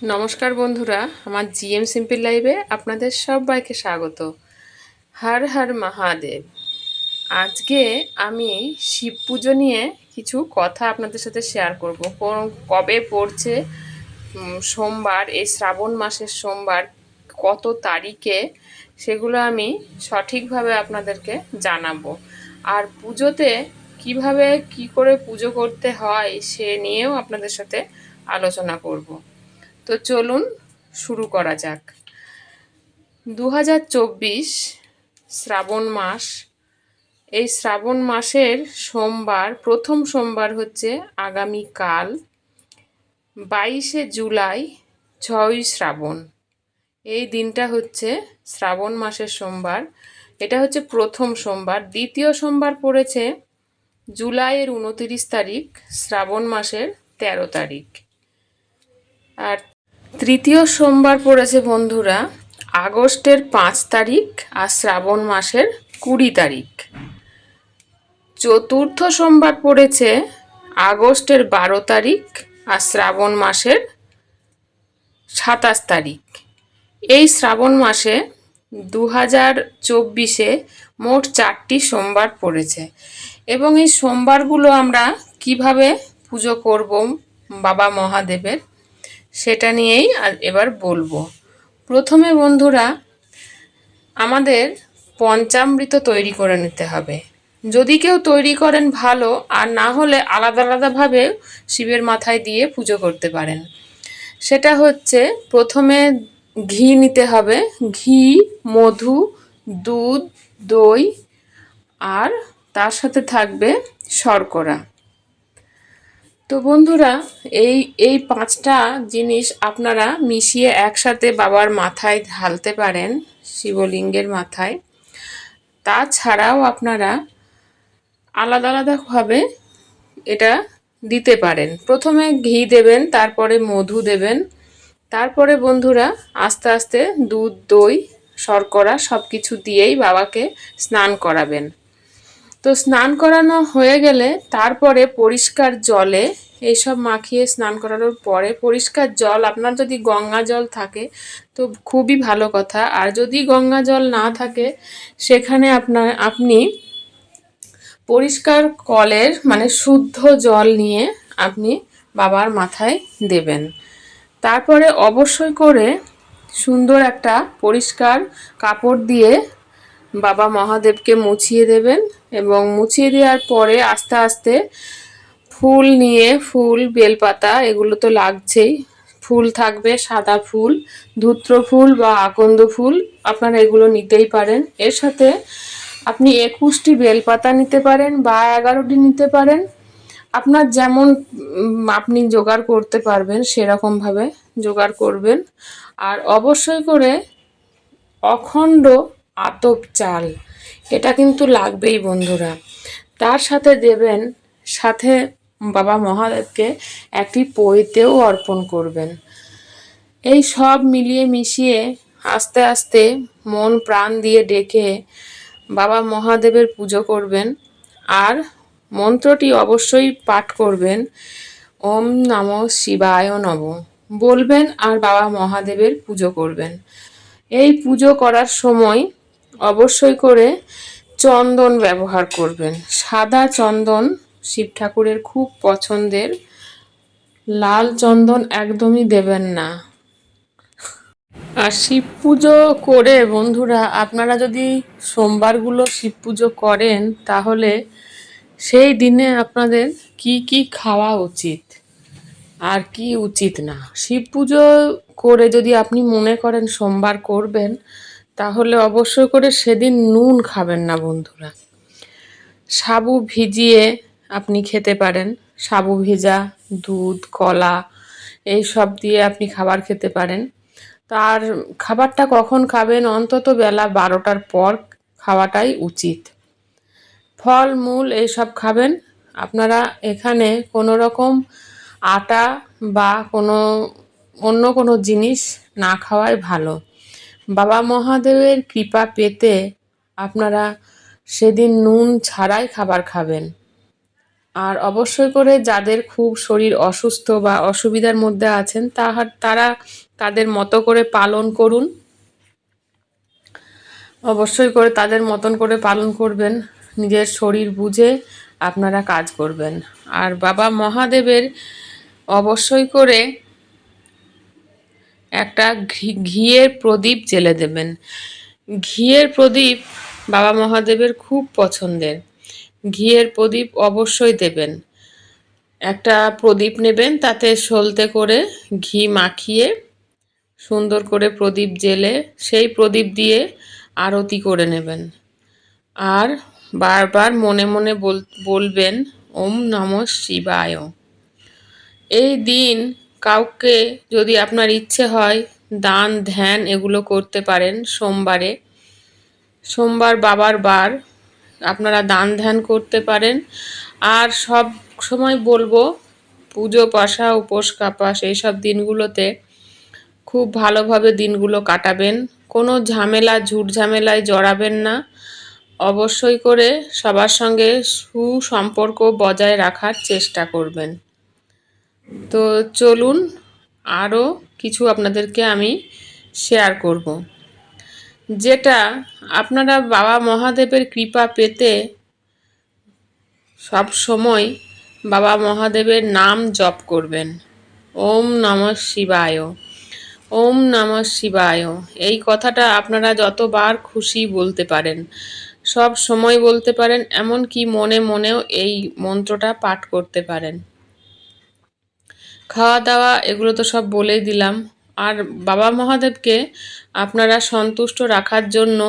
নমস্কার বন্ধুরা, আমার জিএম সিম্পল লাইভে আপনাদের সবাইকে স্বাগত। হর হর মহাদেব। আজকে আমি শিব পুজো নিয়ে কিছু কথা আপনাদের সাথে শেয়ার করব। কবে পড়ছে সোমবার, এই শ্রাবণ মাসের সোমবার কত তারিখে, সেগুলো আমি সঠিকভাবে আপনাদেরকে জানাবো। আর পুজোতে কিভাবে কি করে পুজো করতে হয় সে নিয়েও আপনাদের সাথে আলোচনা করব। তো চলুন শুরু করা যাক। 2024 শ্রাবণ মাস। এই শ্রাবণ মাসের সোমবার, প্রথম সোমবার হচ্ছে আগামীকাল 22শে জুলাই, 6ই শ্রাবণ। এই দিনটা হচ্ছে শ্রাবণ মাসের সোমবার। এটা হচ্ছে প্রথম সোমবার। দ্বিতীয় সোমবার পড়েছে জুলাইয়ের 29 তারিখ, শ্রাবণ মাসের 13 তারিখ। আর তৃতীয় সোমবার পড়েছে বন্ধুরা আগস্টের 5 তারিখ আর শ্রাবণ মাসের 20 তারিখ। চতুর্থ সোমবার পড়েছে আগস্টের 12 তারিখ আর শ্রাবণ মাসের 27 তারিখ। এই শ্রাবণ মাসে 2024-এ মোট 4টি সোমবার পড়েছে এবং এই সোমবারগুলো আমরা কিভাবে পুজো করব বাবা মহাদেবের সেটা নিয়েই এবার বলবো। প্রথমে বন্ধুরা আমাদের পঞ্চামৃত তৈরি করে নিতে হবে। যদি কেউ তৈরি করেন ভালো, আর না হলে আলাদা আলাদাভাবে শিবের মাথায় দিয়ে পুজো করতে পারেন। সেটা হচ্ছে প্রথমে ঘি নিতে হবে, ঘি, মধু, দুধ, দই আর তার সাথে থাকবে শর্করা। তো বন্ধুরা এই 5টা জিনিস আপনারা মিশিয়ে একসাথে বাবার মাথায় ঢালতে পারেন, শিবলিঙ্গের মাথায়। তাছাড়াও আপনারা আলাদা আলাদাভাবে এটা দিতে পারেন। প্রথমে ঘি দেবেন, তারপরে মধু দেবেন, তারপরে বন্ধুরা আস্তে আস্তে দুধ, দই, শর্করা সব কিছু দিয়েই বাবাকে স্নান করাবেন। তো স্নান করানো হয়ে গেলে তারপরে পরিষ্কার জলে এইসব মাখিয়ে স্নান করানোর পরে পরিষ্কার জল, আপনার যদি গঙ্গা জল থাকে তো খুবই ভালো কথা। আর যদি গঙ্গা জল না থাকে সেখানে আপনি পরিষ্কার কলের মানে শুদ্ধ জল নিয়ে আপনি বাবার মাথায় দেবেন। তারপরে অবশ্যই করে সুন্দর একটা পরিষ্কার কাপড় দিয়ে বাবা মহাদেবকে মুছিয়ে দেবেন এবং মুছিয়ে দেওয়ার পরে আস্তে আস্তে ফুল নিয়ে, ফুল, বেলপাতা এগুলো তো লাগছেই। ফুল থাকবে সাদা ফুল, ধূত্র ফুল বা আকন্দ ফুল, আপনারা এগুলো নিতেই পারেন। এর সাথে আপনি 21টি বেলপাতা নিতে পারেন বা 11টি নিতে পারেন। আপনার যেমন আপনি জোগাড় করতে পারবেন সেরকমভাবে জোগাড় করবেন। আর অবশ্যই করে অখণ্ড আতপ চাল, এটা কিন্তু লাগবেই বন্ধুরা। তার সাথে দেবেন, সাথে বাবা মহাদেবকে একটি পৈতেও অর্পণ করবেন। এই সব মিলিয়ে মিশিয়ে আস্তে আস্তে মন প্রাণ দিয়ে ডেকে বাবা মহাদেবের পুজো করবেন। আর মন্ত্রটি অবশ্যই পাঠ করবেন, ওম নমঃ শিবায় নমঃ বলবেন আর বাবা মহাদেবের পুজো করবেন। এই পুজো করার সময় অবশ্যই করে চন্দন ব্যবহার করবেন। সাদা চন্দন শিব ঠাকুরের খুব পছন্দের, লাল চন্দন একদমই দেবেন না। আর শিব পুজো করে বন্ধুরা আপনারা যদি সোমবারগুলো শিব পুজো করেন তাহলে সেই দিনে আপনাদের কি কি খাওয়া উচিত আর কি উচিত না। শিব পুজো করে যদি আপনি মনে করেন সোমবার করবেন তাহলে অবশ্যই করে সেদিন নুন খাবেন না বন্ধুরা। সাবু ভিজিয়ে আপনি খেতে পারেন, সাবু ভেজা, দুধ, কলা এই সব দিয়ে আপনি খাবার খেতে পারেন। তার খাবারটা কখন খাবেন, অন্তত বেলা 12টার পর খাওয়াটাই উচিত। ফল মূল এইসব খাবেন। আপনারা এখানে কোনো রকম আটা বা অন্য কোনো জিনিস না খাওয়াই ভালো। বাবা মহাদেবের কৃপা পেতে আপনারা সেদিন নুন ছাড়াই খাবার খাবেন। আর অবশ্যই করে যাদের খুব শরীর অসুস্থ বা অসুবিধার মধ্যে আছেন তারা তাদের মতো করে পালন করুন। অবশ্যই করে তাদের মতন করে পালন করবেন, নিজের শরীর বুঝে আপনারা কাজ করবেন। আর বাবা মহাদেবের অবশ্যই করে একটা ঘিয়ের প্রদীপ জ্বেলে দেবেন। ঘিয়ের প্রদীপ বাবা মহাদেবের খুব পছন্দের। ঘিয়ের প্রদীপ অবশ্যই দেবেন। একটা প্রদীপ নেবেন, তাতে সলতে করে ঘি মাখিয়ে সুন্দর করে প্রদীপ জ্বেলে সেই প্রদীপ দিয়ে আরতি করে নেবেন। আর বারবার মনে মনে বলবেন ওম নমঃ শিবায়। এই দিন কাউকে যদি আপনার ইচ্ছে হয় দান ধ্যান এগুলো করতে পারেন। সোমবার বাবার বার, আপনারা দান ধ্যান করতে পারেন। আর সব সময় বলবো পুজো পাশা উপোস কাপাস এইসব দিনগুলোতে খুব ভালোভাবে দিনগুলো কাটাবেন। কোনো ঝামেলা ঝুট ঝামেলায় জড়াবেন না। অবশ্যই করে সবার সঙ্গে সুসম্পর্ক বজায় রাখার চেষ্টা করবেন। তো চলুন আরও কিছু আপনাদেরকে আমি শেয়ার করব, যেটা আপনারা বাবা মহাদেবের কৃপা পেতে সব সময় বাবা মহাদেবের নাম জপ করবেন। ওম নমঃ শিবায়, ওম নমঃ শিবায়। এই কথাটা আপনারা যতবার খুশি বলতে পারেন, সব সময় বলতে পারেন, এমনকি মনে মনেও এই মন্ত্রটা পাঠ করতে পারেন। খাওয়া দাওয়া এগুলো তো সব বলেই দিলাম। আর বাবা মহাদেবকে আপনারা সন্তুষ্ট রাখার জন্য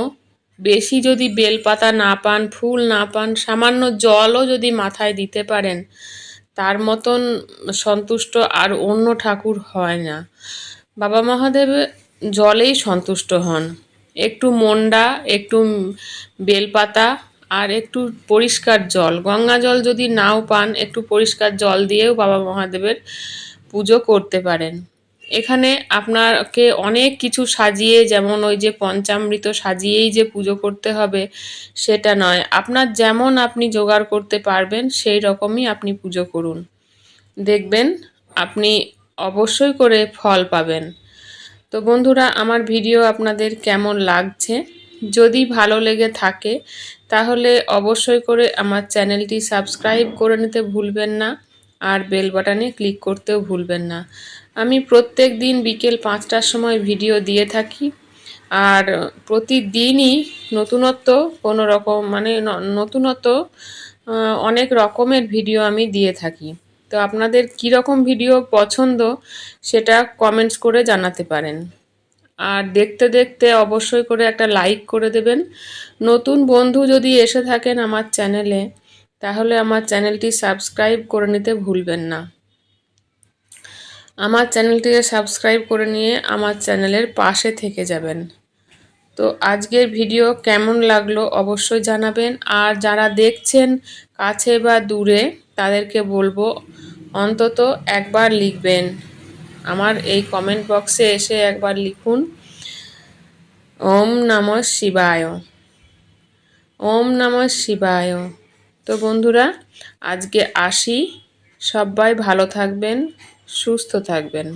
বেশি যদি বেলপাতা না পান, ফুল না পান, সামান্য জলও যদি মাথায় দিতে পারেন, তার মতন সন্তুষ্ট আর অন্য ঠাকুর হয় না। বাবা মহাদেব জলেই সন্তুষ্ট হন। একটু মন্ডা, একটু বেলপাতা আর একটু পরিষ্কার জল, গঙ্গা জল যদি নাও পান, একটু পরিষ্কার জল দিয়েও বাবা মহাদেবের পুজো করতে পারেন। এখানে আপনাকে অনেক কিছু সাজিয়ে, যেমন ওই যে পঞ্চামৃত সাজিয়েই যে পুজো করতে হবে সেটা নয়। আপনার যেমন আপনি জোগাড় করতে পারবেন সেই রকমই আপনি পুজো করুন, দেখবেন আপনি অবশ্যই করে ফল পাবেন। তো বন্ধুরা, আমার ভিডিও আপনাদের কেমন লাগছে? যদি ভালো লেগে থাকে তাহলে অবশ্যই করে আমার চ্যানেলটি সাবস্ক্রাইব করে নিতে ভুলবেন না, আর বেল বাটনে ক্লিক করতেও ভুলবেন না। আমি প্রত্যেক দিন বিকেল 5টার সময় ভিডিও দিয়ে থাকি। আর প্রতিদিনই নতুনত্ব কোনো রকম নতুনত্ব অনেক রকমের ভিডিও আমি দিয়ে থাকি। তো আপনাদের কী রকম ভিডিও পছন্দ সেটা কমেন্টস করে জানাতে পারেন। আর দেখতে দেখতে অবশ্যই করে একটা লাইক করে দেবেন। নতুন বন্ধু যদি এসে থাকেন আমার চ্যানেলে, তাহলে আমার চ্যানেলটি সাবস্ক্রাইব করে নিতে ভুলবেন না। আমার চ্যানেলটিকে সাবস্ক্রাইব করে নিয়ে আমার চ্যানেলের পাশে থেকে যাবেন। তো আজকের ভিডিও কেমন লাগলো অবশ্যই জানাবেন। আর যারা দেখছেন কাছে বা দূরে, তাদেরকে বলবো অন্তত একবার লিখবেন, আমার এই কমেন্ট বক্সে এসে একবার লিখুন ওম নমঃ শিবায়, ওম নমঃ শিবায়। তো বন্ধুরা, আজকে আসি। সবাই ভালো থাকবেন, সুস্থ থাকবেন।